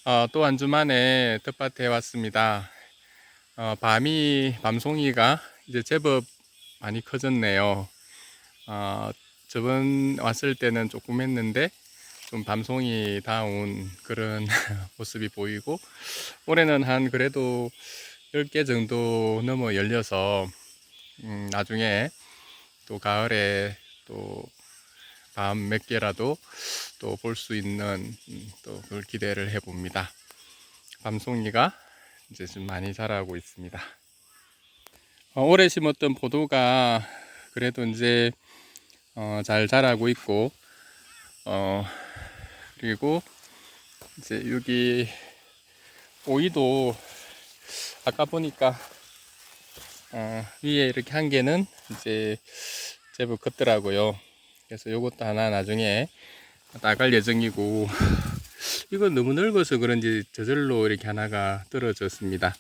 또 한 주 만에 텃밭에 왔습니다. 밤송이가 이제 제법 많이 커졌네요. 어, 저번 왔을 때는 조금 했는데 좀 밤송이다운 그런 모습이 보이고, 올해는 한 그래도 10개 정도 넘어 열려서 나중에 또 가을에 또 밤 몇 개라도 또 볼 수 있는 또 그걸 기대를 해봅니다. 밤송이가 이제 좀 많이 자라고 있습니다. 올해 심었던 포도가 그래도 이제 잘 자라고 있고, 어, 그리고 이제 여기 오이도 아까 보니까 위에 이렇게 한 개는 이제 제법 컸더라고요. 그래서 요것도 하나 나중에 나갈 예정이고, 이건 너무 넓어서 그런지 저절로 이렇게 하나가 떨어졌습니다.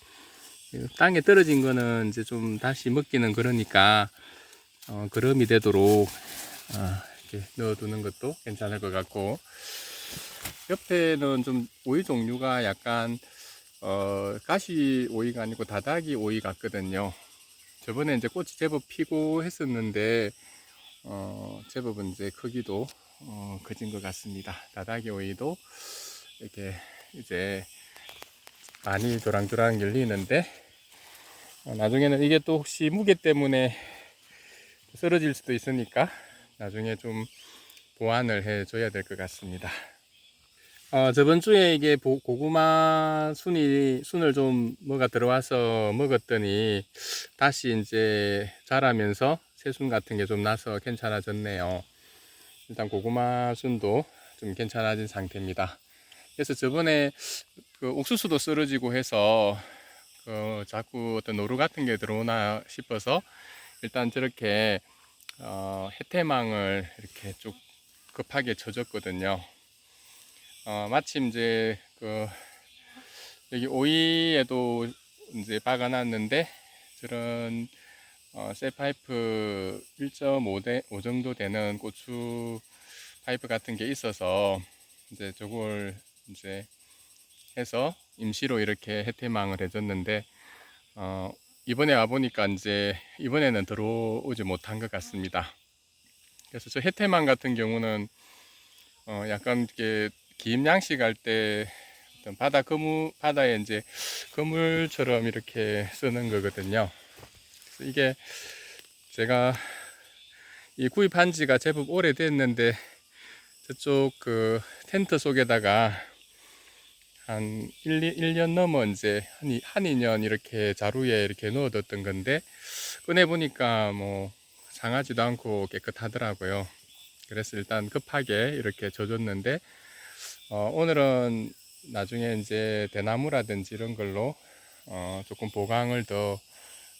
땅에 떨어진 거는 이제 좀 다시 먹기는 그러니까 그럼이 되도록 이렇게 넣어두는 것도 괜찮을 것 같고, 옆에는 좀 오이 종류가 약간 가시 오이가 아니고 다다기 오이 같거든요. 저번에 이제 꽃이 제법 피고 했었는데 제법 이제 크기도 커진 것 같습니다. 다다기 오이도 이렇게 이제 많이 도랑도랑 열리는데, 나중에는 이게 또 혹시 무게 때문에 쓰러질 수도 있으니까 나중에 좀 보완을 해 줘야 될 것 같습니다. 저번 주에 이게 고구마 순을 좀 뭐가 들어와서 먹었더니 다시 이제 자라면서 새순 같은 게 좀 나서 괜찮아졌네요. 일단 고구마 순도 좀 괜찮아진 상태입니다. 그래서 저번에 그 옥수수도 쓰러지고 해서 자꾸 어떤 노루 같은 게 들어오나 싶어서 일단 저렇게 해태망을 이렇게 쭉 급하게 쳐줬거든요. 마침 이제 여기 오이에도 이제 박아놨는데, 저런 쇠파이프 1.5 정도 되는 고추 파이프 같은 게 있어서 이제 저걸 이제 해서 임시로 이렇게 해태망을 해줬는데, 이번에 와보니까 이제 이번에는 들어오지 못한 것 같습니다. 그래서 저 해태망 같은 경우는 약간 이렇게 긴 양식할 때 어떤 바다에 이제 그물처럼 이렇게 쓰는 거거든요. 그래서 이게 제가 이 구입한 지가 제법 오래됐는데, 저쪽 그 텐트 속에다가 한 1년 넘어 이제 한 2년 이렇게 자루에 이렇게 넣어뒀던 건데, 꺼내보니까 뭐 상하지도 않고 깨끗하더라고요. 그래서 일단 급하게 이렇게 줘줬는데, 오늘은 나중에 이제 대나무라든지 이런 걸로 조금 보강을 더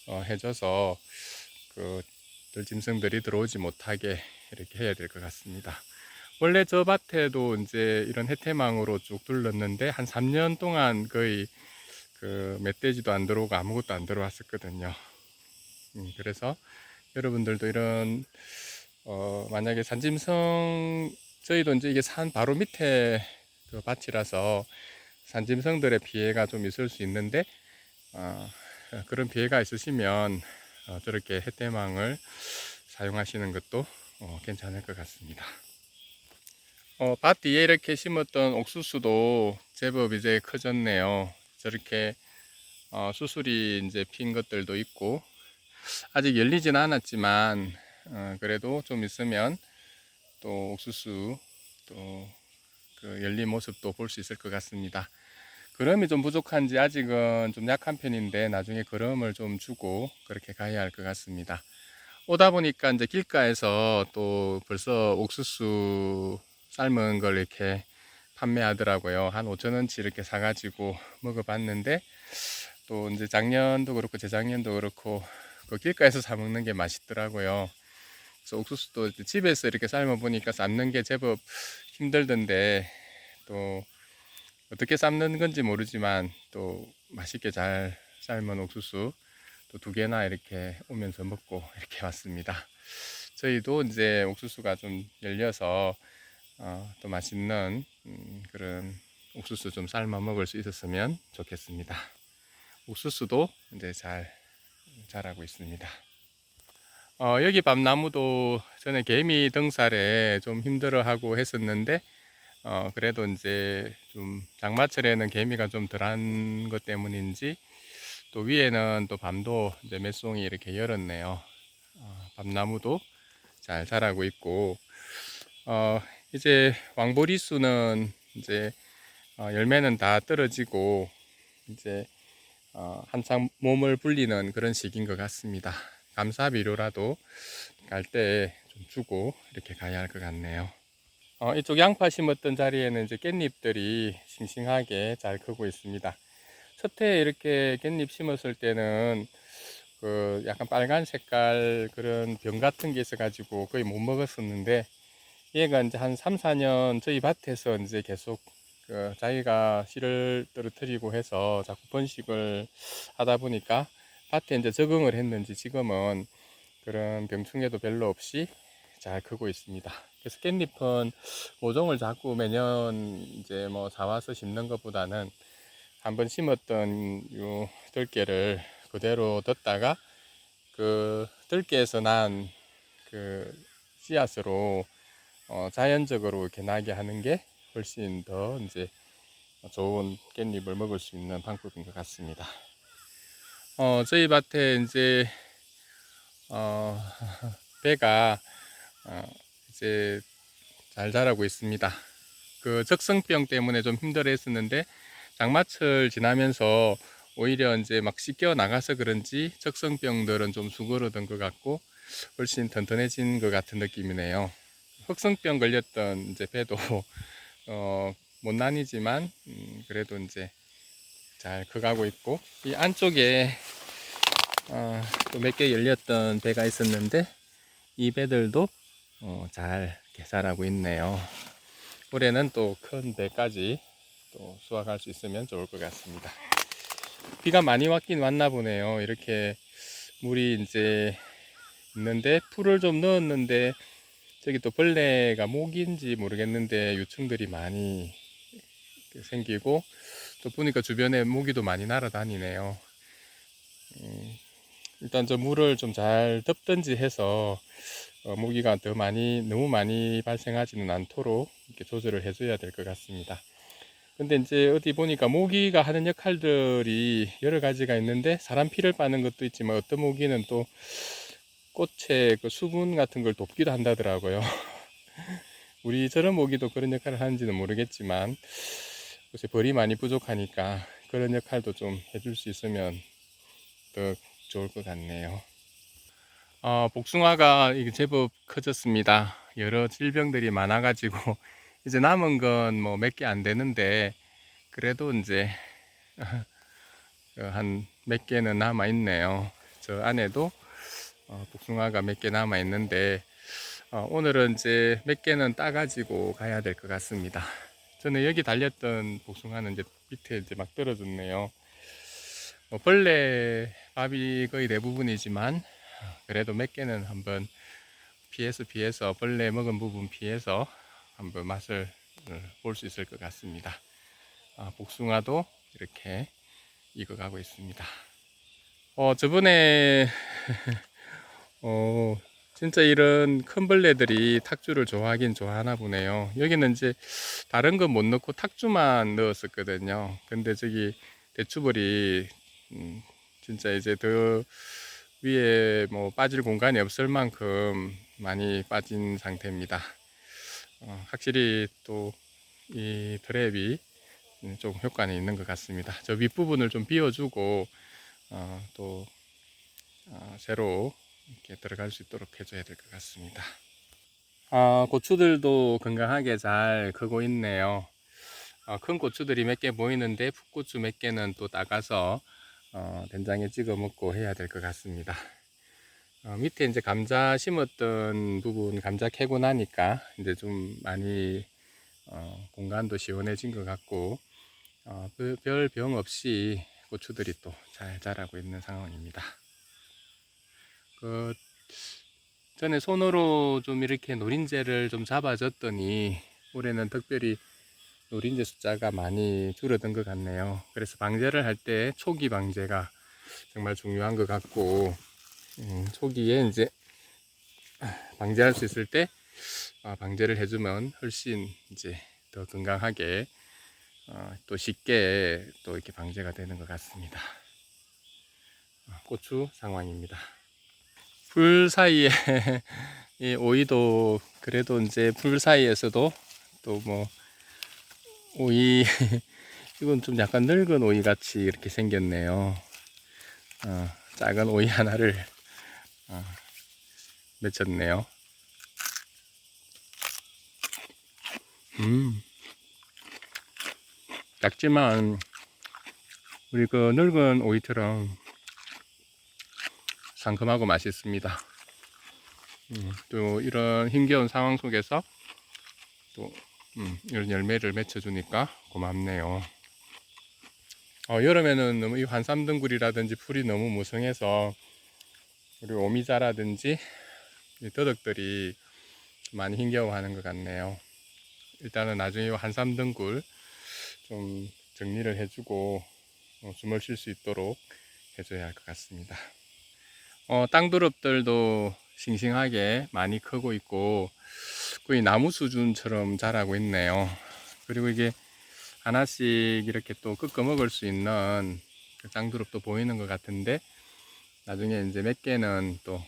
해줘서 그 들짐승들이 들어오지 못하게 이렇게 해야 될 것 같습니다. 원래 저 밭에도 이제 이런 해태망으로 쭉 둘렀는데 한 3년 동안 거의 그 멧돼지도 안 들어오고 아무것도 안 들어왔었거든요. 그래서 여러분들도 이런 만약에 산짐승, 저희도 이제 이게 산 바로 밑에 그 밭이라서 산짐승들의 피해가 좀 있을 수 있는데, 그런 피해가 있으시면 저렇게 햇대망을 사용하시는 것도 괜찮을 것 같습니다. 밭 뒤에 이렇게 심었던 옥수수도 제법 이제 커졌네요. 저렇게 수술이 이제 핀 것들도 있고, 아직 열리진 않았지만 그래도 좀 있으면 또 옥수수 또 그 열린 모습도 볼 수 있을 것 같습니다. 거름이 좀 부족한지 아직은 좀 약한 편인데, 나중에 거름을 좀 주고 그렇게 가야 할 것 같습니다. 오다 보니까 이제 길가에서 또 벌써 옥수수 삶은 걸 이렇게 판매하더라고요. 한 5,000원치 이렇게 사가지고 먹어봤는데, 또 이제 작년도 그렇고 재작년도 그렇고 그 길가에서 사 먹는 게 맛있더라고요. 그래서 옥수수도 집에서 이렇게 삶아 보니까 삶는 게 제법 힘들던데, 또 어떻게 삶는 건지 모르지만 또 맛있게 잘 삶은 옥수수 또 2개나 이렇게 오면서 먹고 이렇게 왔습니다. 저희도 이제 옥수수가 좀 열려서 또 맛있는 그런 옥수수 좀 삶아 먹을 수 있었으면 좋겠습니다. 옥수수도 이제 잘 자라고 있습니다. 여기 밤나무도 전에 개미 등살에 좀 힘들어하고 했었는데 그래도 이제 좀 장마철에는 개미가 좀 덜한 것 때문인지 또 위에는 또 밤도 이제 몇 송이 이렇게 열었네요. 밤나무도 잘 자라고 있고 이제 왕보리수는 이제 열매는 다 떨어지고 이제 한창 몸을 불리는 그런 시기인 것 같습니다. 감사비료라도 갈 때 좀 주고 이렇게 가야 할 것 같네요. 이쪽 양파 심었던 자리에는 이제 깻잎들이 싱싱하게 잘 크고 있습니다. 첫해 이렇게 깻잎 심었을 때는 그 약간 빨간 색깔 그런 병 같은 게 있어 가지고 거의 못 먹었었는데, 얘가 이제 한 3, 4년 저희 밭에서 이제 계속 그 자기가 씨를 떨어뜨리고 해서 자꾸 번식을 하다 보니까 밭에 이제 적응을 했는지 지금은 그런 병충해도 별로 없이 잘 크고 있습니다. 그래서 깻잎은 모종을 자꾸 매년 이제 뭐 사와서 심는 것보다는 한번 심었던 요 들깨를 그대로 뒀다가 그 들깨에서 난 그 씨앗으로 자연적으로 이렇게 나게 하는 게 훨씬 더 이제 좋은 깻잎을 먹을 수 있는 방법인 것 같습니다. 저희 밭에 이제 어, 배가 이제 잘 자라고 있습니다. 그 적성병 때문에 좀 힘들어 했었는데 장마철 지나면서 오히려 이제 막 씻겨 나가서 그런지 적성병들은 좀 수그러든 것 같고 훨씬 튼튼해진 것 같은 느낌이네요. 흑성병 걸렸던 이제 배도 못 나뉘지만 그래도 이제 잘 커가고 있고, 이 안쪽에 또 몇 개 열렸던 배가 있었는데 이 배들도 잘 자라고 있네요. 올해는 또 큰 배까지 또 수확할 수 있으면 좋을 것 같습니다. 비가 많이 왔긴 왔나 보네요. 이렇게 물이 이제 있는데 풀을 좀 넣었는데 저기 또 벌레가 모기인지 모르겠는데 유충들이 많이 생기고, 또 보니까 주변에 모기도 많이 날아다니네요. 일단 저 물을 좀 잘 덮든지 해서 모기가 더 많이, 너무 많이 발생하지는 않도록 이렇게 조절을 해줘야 될 것 같습니다. 근데 이제 어디 보니까 모기가 하는 역할들이 여러 가지가 있는데, 사람 피를 빠는 것도 있지만 어떤 모기는 또 꽃의 그 수분 같은 걸 돕기도 한다더라고요. 우리 저런 모기도 그런 역할을 하는지는 모르겠지만 요새 벌이 많이 부족하니까 그런 역할도 좀 해줄 수 있으면 더 좋을 것 같네요. 복숭아가 이게 제법 커졌습니다. 여러 질병들이 많아가지고 이제 남은 건 뭐 몇 개 안 되는데 그래도 이제 한 몇 개는 남아 있네요. 저 안에도 복숭아가 몇 개 남아 있는데 오늘은 이제 몇 개는 따가지고 가야 될 것 같습니다. 저는 여기 달렸던 복숭아는 이제 밑에 이제 막 떨어졌네요. 벌레 밥이 거의 대부분이지만 그래도 몇 개는 한번 피해서 벌레 먹은 부분 피해서 한번 맛을 볼 수 있을 것 같습니다. 복숭아도 이렇게 익어가고 있습니다. 저번에 진짜 이런 큰 벌레들이 탁주를 좋아하긴 좋아하나 보네요. 여기는 이제 다른 건 못 넣고 탁주만 넣었었거든요. 근데 저기 대추벌이 진짜 이제 더 위에 뭐 빠질 공간이 없을 만큼 많이 빠진 상태입니다. 확실히 또 이 드랩이 좀 효과는 있는 것 같습니다. 저 윗부분을 좀 비워주고 또 새로 이렇게 들어갈 수 있도록 해줘야 될 것 같습니다. 고추들도 건강하게 잘 크고 있네요. 큰 고추들이 몇 개 보이는데 풋고추 몇 개는 또 따가서 된장에 찍어 먹고 해야 될 것 같습니다. 밑에 이제 감자 심었던 부분 감자 캐고 나니까 이제 좀 많이 공간도 시원해진 것 같고 별 병 없이 고추들이 또 잘 자라고 있는 상황입니다. 그 전에 손으로 좀 이렇게 노린재를 좀 잡아줬더니 올해는 특별히 노린재 숫자가 많이 줄어든 것 같네요. 그래서 방제를 할 때 초기 방제가 정말 중요한 것 같고, 초기에 이제 방제할 수 있을 때 방제를 해주면 훨씬 이제 더 건강하게 또 쉽게 또 이렇게 방제가 되는 것 같습니다. 고추 상황입니다. 풀 사이에 이 오이도 그래도 이제 풀 사이에서도 또 뭐 오이 이건 좀 약간 늙은 오이 같이 이렇게 생겼네요. 작은 오이 하나를 맺혔네요. 작지만 우리 그 늙은 오이처럼 상큼하고 맛있습니다. 또 이런 힘겨운 상황 속에서 또 이런 열매를 맺혀주니까 고맙네요. 여름에는 너무 이 환삼등굴이라든지 풀이 너무 무성해서 우리 오미자라든지 이 더덕들이 많이 힘겨워하는 것 같네요. 일단은 나중에 환삼등굴 좀 정리를 해주고 숨을 쉴 수 있도록 해줘야 할 것 같습니다. 땅두릅들도 싱싱하게 많이 크고 있고 거의 나무 수준처럼 자라고 있네요. 그리고 이게 하나씩 이렇게 또 꺾어 먹을 수 있는 그 땅두릅도 보이는 것 같은데 나중에 이제 몇 개는 또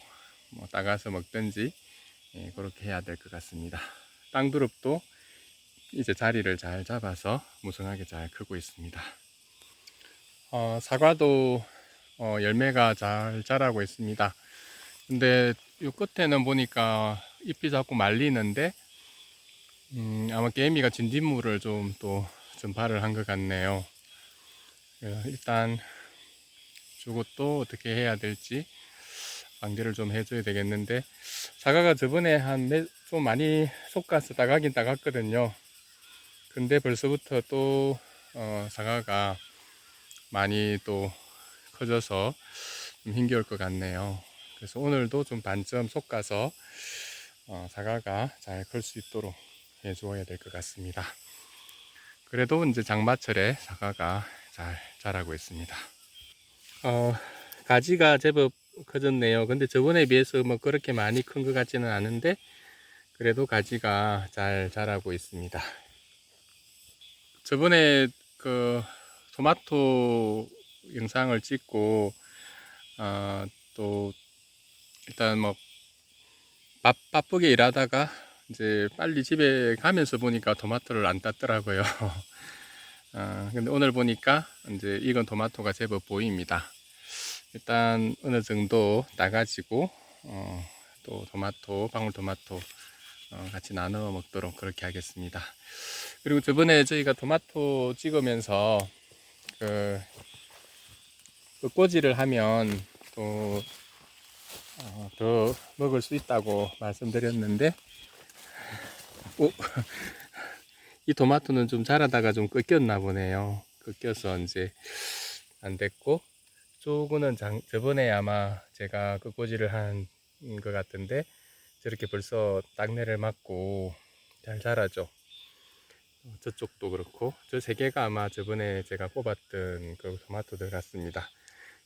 뭐 따가서 먹든지 그렇게 해야 될 것 같습니다. 땅두릅도 이제 자리를 잘 잡아서 무성하게 잘 크고 있습니다. 사과도 열매가 잘 자라고 있습니다. 근데 이 끝에는 보니까 잎이 자꾸 말리는데 아마 개미가 진딧물을 좀 또 전파를 한 것 같네요. 일단 저것도 어떻게 해야 될지 방제를 좀 해줘야 되겠는데 사과가 저번에 좀 많이 솎아서 따가긴 따갔거든요. 근데 벌써부터 또 사과가 많이 또 커져서 좀 힘겨울 것 같네요. 그래서 오늘도 좀 반쯤 솎아서 사과가 잘 클 수 있도록 해 주어야 될 것 같습니다. 그래도 이제 장마철에 사과가 잘 자라고 있습니다. 가지가 제법 커졌네요. 근데 저번에 비해서 뭐 그렇게 많이 큰 것 같지는 않은데 그래도 가지가 잘 자라고 있습니다. 저번에 그 토마토 영상을 찍고 또 일단 뭐 바쁘게 일하다가 이제 빨리 집에 가면서 보니까 토마토를 안 땄더라고요. 근데 오늘 보니까 이제 익은 토마토가 제법 보입니다. 일단 어느 정도 따가지고 또 토마토, 방울토마토 같이 나눠 먹도록 그렇게 하겠습니다. 그리고 저번에 저희가 토마토 찍으면서 그 꽂이를 하면 또 더 먹을 수 있다고 말씀드렸는데 이 토마토는 좀 자라다가 좀 꺾였나 보네요. 꺾여서 이제 안 됐고 조금은 저번에 아마 제가 꺾꽂이를 한 것 같은데 저렇게 벌써 딱내를 맞고 잘 자라죠. 저쪽도 그렇고 저 세 개가 아마 저번에 제가 꼽았던 그 토마토들 같습니다.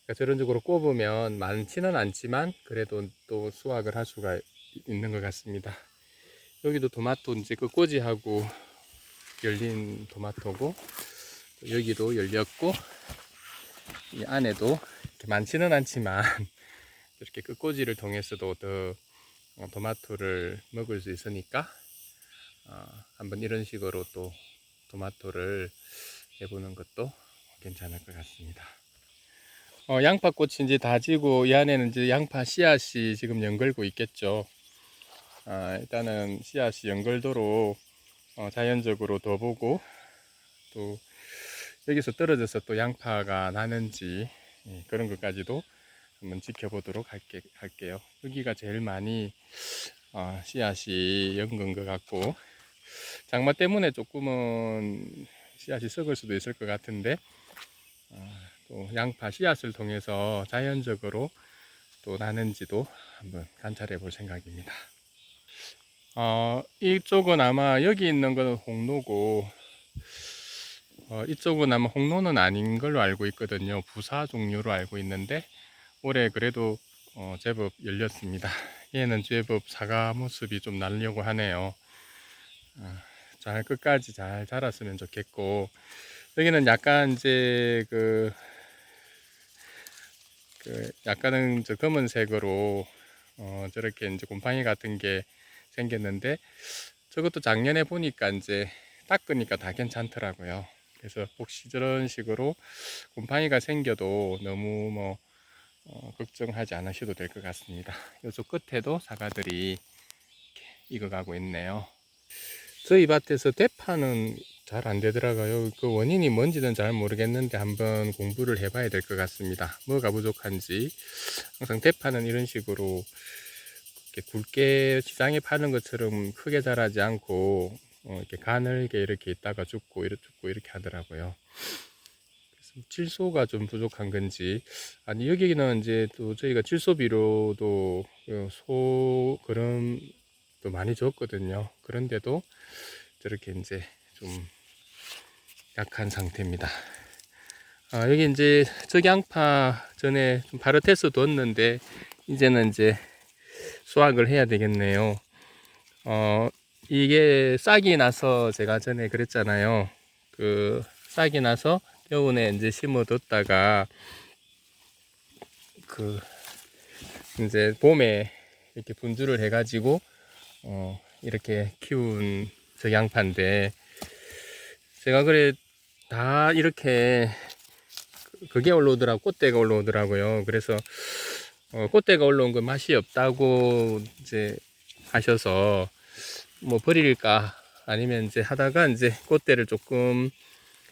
그러니까 저런 식으로 꼽으면 많지는 않지만 그래도 또 수확을 할 수가 있는 것 같습니다. 여기도 토마토 이제 꺾꽂이하고 열린 토마토고 여기도 열렸고 이 안에도 이렇게 많지는 않지만 이렇게 꺾꽂이를 통해서도 더 토마토를 먹을 수 있으니까 한번 이런 식으로 또 토마토를 해보는 것도 괜찮을 것 같습니다. 양파꽃이 이제 다지고 이 안에는 이제 양파 씨앗이 지금 연걸고 있겠죠. 일단은 씨앗이 연걸도록 자연적으로 더 보고 또 여기서 떨어져서 또 양파가 나는지 그런 것까지도 한번 지켜보도록 할게요. 여기가 제일 많이 씨앗이 연근 것 같고 장마 때문에 조금은 씨앗이 썩을 수도 있을 것 같은데 또 양파 씨앗을 통해서 자연적으로 또 나는지도 한번 관찰해 볼 생각입니다. 이쪽은 아마 여기 있는 건 홍로고 이쪽은 아마 홍로는 아닌 걸로 알고 있거든요. 부사 종류로 알고 있는데 올해 그래도 제법 열렸습니다. 얘는 제법 사과 모습이 좀 나려고 하네요. 잘 끝까지 잘 자랐으면 좋겠고, 여기는 약간 이제 약간은 저 검은색으로 저렇게 이제 곰팡이 같은 게 생겼는데, 저것도 작년에 보니까 이제 닦으니까 다 괜찮더라고요. 그래서 혹시 저런 식으로 곰팡이가 생겨도 너무 뭐 걱정하지 않으셔도 될 것 같습니다. 이쪽 끝에도 사과들이 이렇게 익어가고 있네요. 저희 밭에서 대파는 잘 안 되더라고요. 그 원인이 뭔지는 잘 모르겠는데 한번 공부를 해봐야 될 것 같습니다. 뭐가 부족한지. 항상 대파는 이런 식으로 이렇게 굵게 시장에 파는 것처럼 크게 자라지 않고 이렇게 가늘게 이렇게 있다가 죽고 이렇게 하더라고요. 그래서 질소가 좀 부족한 건지, 아니 여기는 이제 또 저희가 질소 비료도 소 그름도 많이 줬거든요. 그런데도 저렇게 이제 좀 약한 상태입니다. 여기 이제 저기 양파 전에 좀 바르테스 뒀는데 이제는 이제 수확을 해야 되겠네요. 이게 싹이 나서 제가 전에 그랬잖아요. 그 싹이 나서 겨우내 이제 심어뒀다가 그 이제 봄에 이렇게 분주를 해가지고 이렇게 키운 저 양파인데, 제가 그래 다 이렇게 그게 올라오더라고, 꽃대가 올라오더라고요. 그래서 꽃대가 올라온 건 맛이 없다고 이제 하셔서 뭐 버릴까 아니면 이제 하다가 이제 꽃대를 조금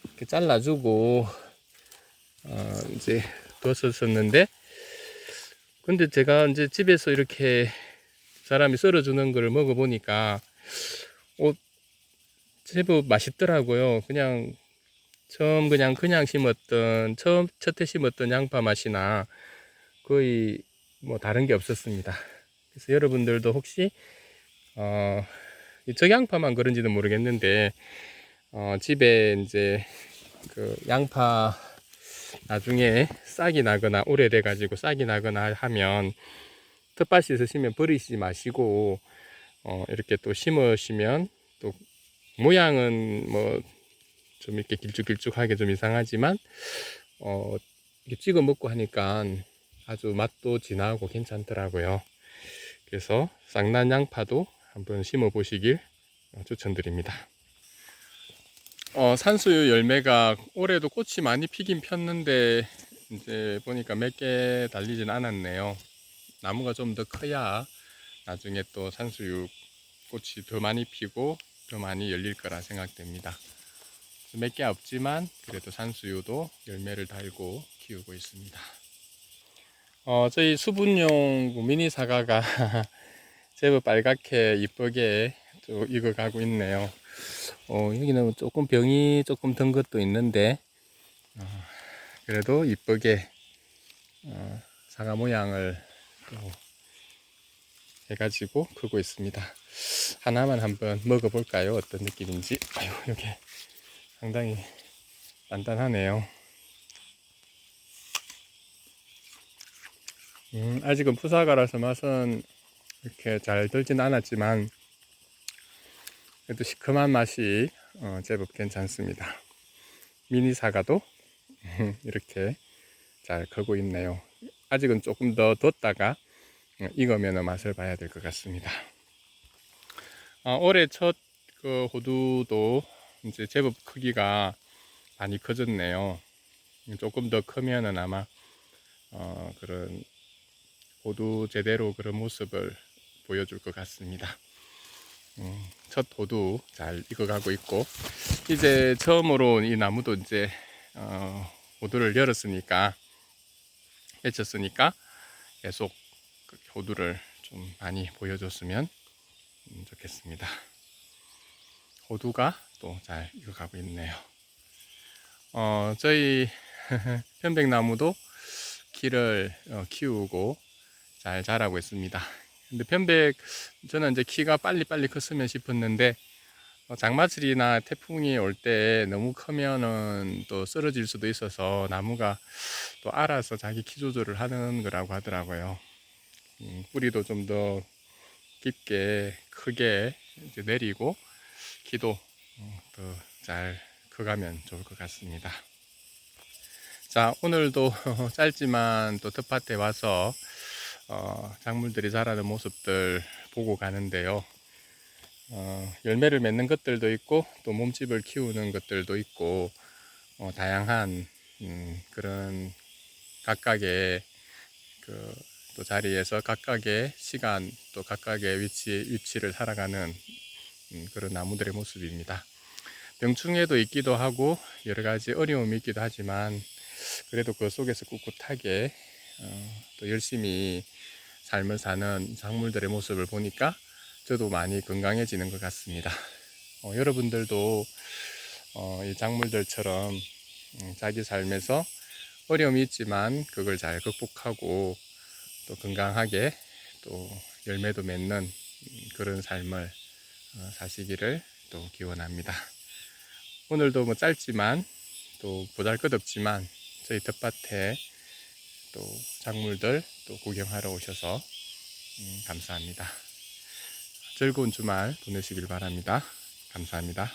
이렇게 잘라주고 이제 뒀었었는데, 근데 제가 이제 집에서 이렇게 사람이 썰어주는 걸 먹어보니까 제법 맛있더라고요. 그냥 심었던 첫해 심었던 양파 맛이나 거의 뭐 다른 게 없었습니다. 그래서 여러분들도 혹시 저 양파만 그런지는 모르겠는데 집에 이제 그 양파 나중에 싹이 나거나 오래돼 가지고 싹이 나거나 하면 텃밭이 있으시면 버리시지 마시고 이렇게 또 심으시면, 또 모양은 뭐 좀 이렇게 길쭉길쭉하게 좀 이상하지만 이렇게 찍어 먹고 하니까 아주 맛도 진하고 괜찮더라고요. 그래서 쌍난 양파도 한번 심어 보시길 추천드립니다. 산수유 열매가 올해도 꽃이 많이 피긴 폈는데 이제 보니까 몇 개 달리진 않았네요. 나무가 좀 더 커야 나중에 또 산수유 꽃이 더 많이 피고 더 많이 열릴 거라 생각됩니다. 몇 개 없지만 그래도 산수유도 열매를 달고 키우고 있습니다. 저희 수분용 미니 사과가 제법 빨갛게 이쁘게 또 익어가고 있네요. 여기는 조금 병이 조금 든 것도 있는데 그래도 이쁘게 사과 모양을 또 해가지고 크고 있습니다. 하나만 한번 먹어볼까요? 어떤 느낌인지. 아유, 여기 상당히 단단하네요. 아직은 푸사과라서 맛은 이렇게 잘 들진 않았지만 그래도 시큼한 맛이 제법 괜찮습니다. 미니 사과도 이렇게 잘 크고 있네요. 아직은 조금 더 뒀다가 익으면 맛을 봐야 될 것 같습니다. 올해 첫 그 호두도 이제 제법 크기가 많이 커졌네요. 조금 더 크면은 아마 그런 호두 제대로 그런 모습을 보여줄 것 같습니다. 첫 호두 잘 익어가고 있고, 이제 처음으로 이 나무도 이제 호두를 열었으니까, 맺혔으니까 계속 호두를 좀 많이 보여줬으면 좋겠습니다. 호두가 또 잘 익어가고 있네요. 저희 편백나무도 키를 키우고 잘 자라고 있습니다. 근데 편백 저는 이제 키가 빨리 컸으면 싶었는데 장마철이나 태풍이 올 때 너무 크면은 또 쓰러질 수도 있어서 나무가 또 알아서 자기 키 조절을 하는 거라고 하더라고요. 뿌리도 좀 더 깊게 크게 이제 내리고 키도 더 잘 커가면 좋을 것 같습니다. 자, 오늘도 짧지만 또 텃밭에 와서 작물들이 자라는 모습들 보고 가는데요. 열매를 맺는 것들도 있고 또 몸집을 키우는 것들도 있고 다양한 그런 각각의 또 자리에서 각각의 시간 또 각각의 위치를 살아가는 그런 나무들의 모습입니다. 병충해도 있기도 하고 여러 가지 어려움이 있기도 하지만 그래도 그 속에서 꿋꿋하게 또 열심히 삶을 사는 작물들의 모습을 보니까 저도 많이 건강해지는 것 같습니다. 여러분들도 이 작물들처럼 자기 삶에서 어려움이 있지만 그걸 잘 극복하고 또 건강하게 또 열매도 맺는 그런 삶을 사시기를 또 기원합니다. 오늘도 뭐 짧지만 또 보잘것없지만 저희 텃밭에 또 작물들 또 구경하러 오셔서 감사합니다. 즐거운 주말 보내시길 바랍니다. 감사합니다.